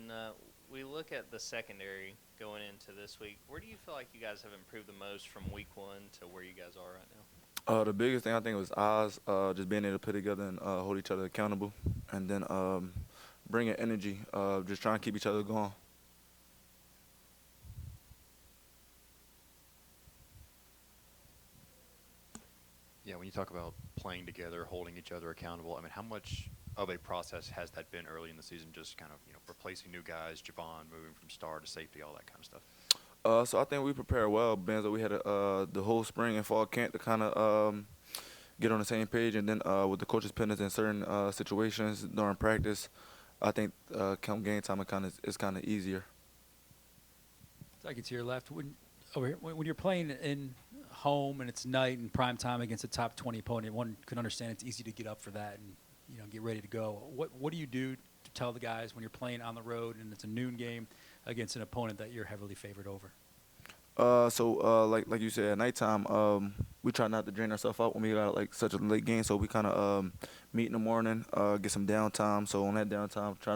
when we look at the secondary going into this week, where do you feel like you guys have improved the most from week one to where you guys are right now? The biggest thing I think was eyes, just being able to put together and hold each other accountable, and then bringing energy, just trying to keep each other going. Yeah, when you talk about playing together, holding each other accountable, I mean, how much of a process has that been early in the season? Just kind of, replacing new guys, Javon moving from star to safety, all that kind of stuff. So I think we prepared well, Benzo. We had the whole spring and fall camp to kind of get on the same page, and then with the coaches putting us in certain situations during practice, I think come game time it's kind of easier. Tykee, to your left. When you're playing in home and it's night and prime time against a top 20 opponent, one can understand it's easy to get up for that and get ready to go. What do you do to tell the guys when you're playing on the road and it's a noon game against an opponent that you're heavily favored over? Like you said, at nighttime, we try not to drain ourselves out when we got like such a late game. So we kind of meet in the morning, get some downtime. So on that downtime, try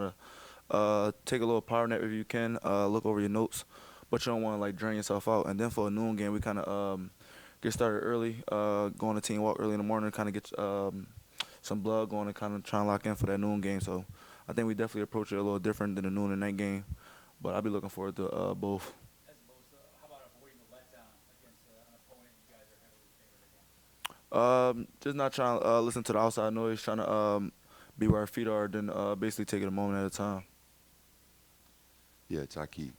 to take a little power nap if you can. Look over your notes, but you don't want to like drain yourself out. And then for a noon game, we kind of get started early, go on a team walk early in the morning, kind of get some blood going and kind of try and lock in for that noon game. So I think we definitely approach it a little different than the noon and night game, but I'll be looking forward to both. As opposed to, how about avoiding the letdown against an opponent you guys are heavily favored against? Just not trying to listen to the outside noise, trying to be where our feet are, then basically take it a moment at a time. Yeah, Tykee.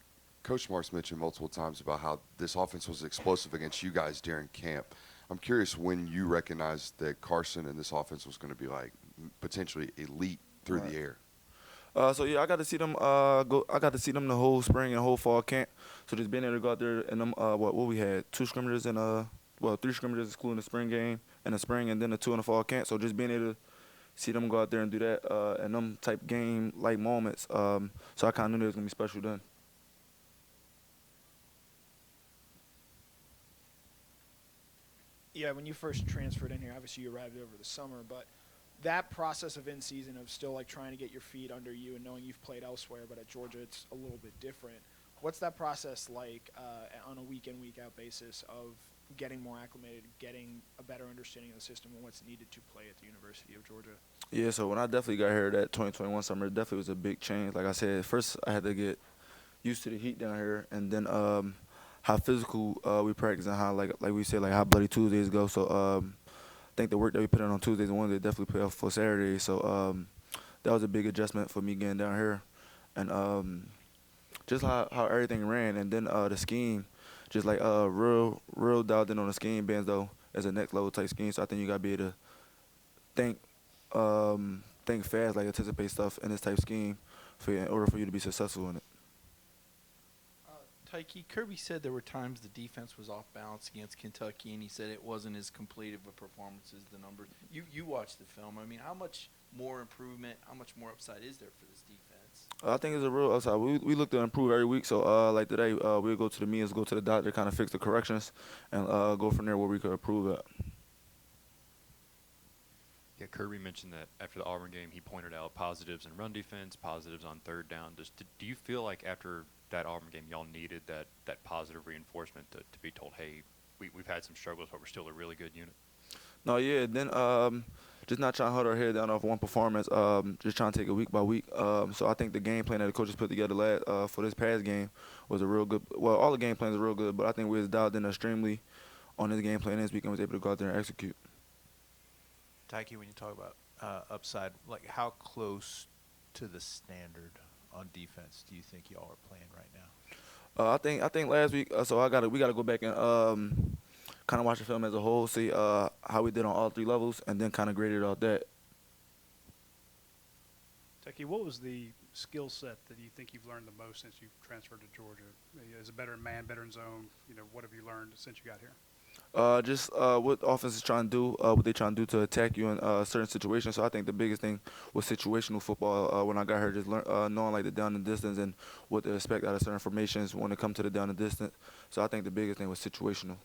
Coach Marks mentioned multiple times about how this offense was explosive against you guys during camp. I'm curious when you recognized that Carson and this offense was going to be like potentially elite through the air. So yeah, I got to see them go. I got to see them the whole spring and whole fall camp. So just being able to go out there and them what we had 2 scrimmages and 3 scrimmages excluding the spring game and the spring and then the 2 in the fall camp. So just being able to see them go out there and do that and them type game like moments. So I kind of knew it was gonna be special then. Yeah, when you first transferred in here, obviously you arrived over the summer, but that process of in season of still like trying to get your feet under you and knowing you've played elsewhere, but at Georgia it's a little bit different. What's that process like on a week in, week out basis of getting more acclimated, getting a better understanding of the system and what's needed to play at the University of Georgia? Yeah, so when I definitely got here that 2021 summer, it definitely was a big change. Like I said, first I had to get used to the heat down here, and then how physical we practice and how like we said like how bloody Tuesdays go. So I think the work that we put in on Tuesdays and Wednesdays definitely paid off for Saturday. So that was a big adjustment for me getting down here, and just how everything ran, and then the scheme, just like real dialed in on the scheme bands though as a next level type scheme. So I think you gotta be able to think think fast, like anticipate stuff in this type scheme in order for you to be successful in it. Tykee, Kirby said there were times the defense was off balance against Kentucky, and he said it wasn't as complete of a performance as the numbers. You watched the film. I mean, how much more improvement, how much more upside is there for this defense? I think it's a real upside. We look to improve every week. So like today, we'll go to the meetings, go to the doctor, kind of fix the corrections, and go from there where we could improve it. Yeah, Kirby mentioned that after the Auburn game, he pointed out positives in run defense, positives on third down. Do you feel like after that Auburn game, y'all needed that positive reinforcement to be told, hey, we've had some struggles, but we're still a really good unit? No, yeah. Then just not trying to hold our head down off one performance. Just trying to take it week by week. So I think the game plan that the coaches put together for this past game was a real good. Well, all the game plans are real good, but I think we was dialed in extremely on this game plan this week and was able to go out there and execute. Tykee, when you talk about upside, like how close to the standard on defense do you think y'all are playing right now? I think last week. So we gotta go back and kind of watch the film as a whole, see how we did on all 3 levels, and then kind of grade it off that. Tykee, what was the skill set that you think you've learned the most since you've transferred to Georgia? Is it better in man, better in zone? What have you learned since you got here? Just what offense is trying to do, what they trying to do to attack you in certain situations. So I think the biggest thing was situational football when I got here, just knowing like the down and distance and what to expect out of certain formations when it comes to the down and distance. So I think the biggest thing was situational.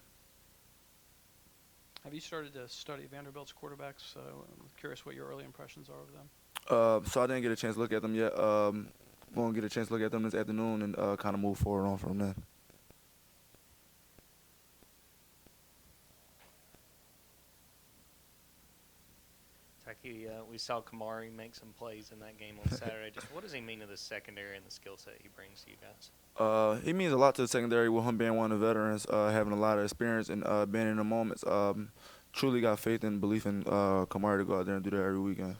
Have you started to study Vanderbilt's quarterbacks? I'm curious what your early impressions are of them. So I didn't get a chance to look at them yet. going to get a chance to look at them this afternoon and kind of move forward on from there. Tykee, we saw Kamari make some plays in that game on Saturday. Just what does he mean to the secondary and the skill set he brings to you guys? He means a lot to the secondary with him being one of the veterans, having a lot of experience and being in the moments. Truly got faith and belief in Kamari to go out there and do that every weekend.